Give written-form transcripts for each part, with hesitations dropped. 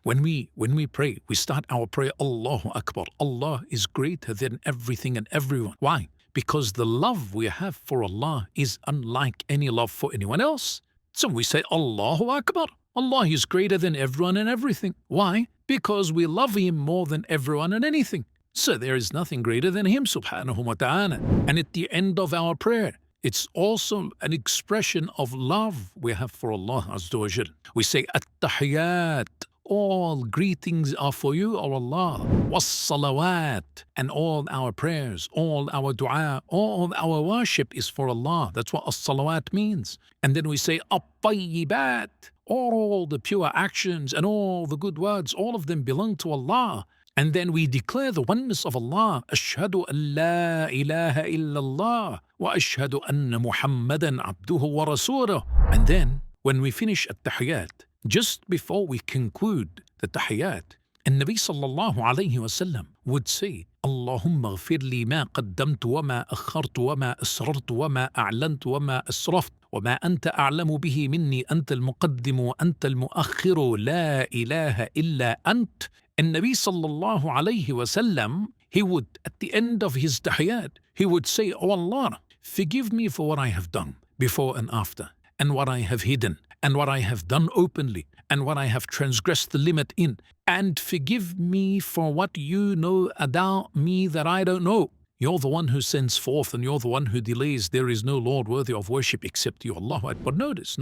When we pray, we start our prayer, Allahu Akbar. Allah is greater than everything and everyone. Why? Because the love we have for Allah is unlike any love for anyone else. So we say, Allahu Akbar. Allah is greater than everyone and everything. Why? Because we love Him more than everyone and anything. So there is nothing greater than Him, subhanahu wa ta'ala. And at the end of our prayer, it's also an expression of love we have for Allah Azza wa Jal. We say, At-Tahiyyat. All greetings are for you, O Allah. Was-salawat. And all our prayers, all our dua, all our worship is for Allah. That's what as-salawat means. And then we say, At-Tayyibat. All the pure actions and all the good words, all of them belong to Allah. And then we declare the oneness of Allah. Ashhadu an la ilaha illallah wa ashhadu anna Muhammadan abduhu wa rasuluh. And then when we finish at-tahiyyat, just before we conclude the tahiyyat, and Nabi sallallahu alayhi wa sallam would say, Allahumma ghfir li ma qaddamtu wa ma akhartu wa ma asrartu wa ma a'lantu wa ma asraftu wa ma anta a'lamu bihi minni anta al-muqaddimu wa anta al-mu'akhiru la ilaha illa ant. And Nabi sallallahu alayhi wa sallam, he would, at the end of his tahiyyat, he would say, Oh Allah, forgive me for what I have done before and after, and what I have hidden, and what I have done openly, and what I have transgressed the limit in, and forgive me for what you know about me that I don't know. You're the one who sends forth, and you're the one who delays. There is no Lord worthy of worship except you, Allah. But notice,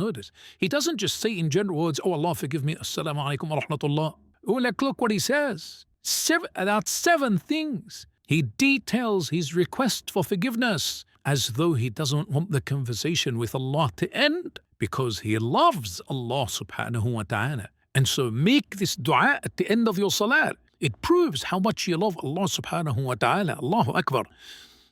he doesn't just say in general words, Oh Allah, forgive me, Assalamu alaikum wa rahmatullah. Oh, look what he says. About 7 things. He details his request for forgiveness as though he doesn't want the conversation with Allah to end, because he loves Allah subhanahu wa ta'ala. And so make this dua at the end of your salat. It proves how much you love Allah subhanahu wa ta'ala. Allahu Akbar.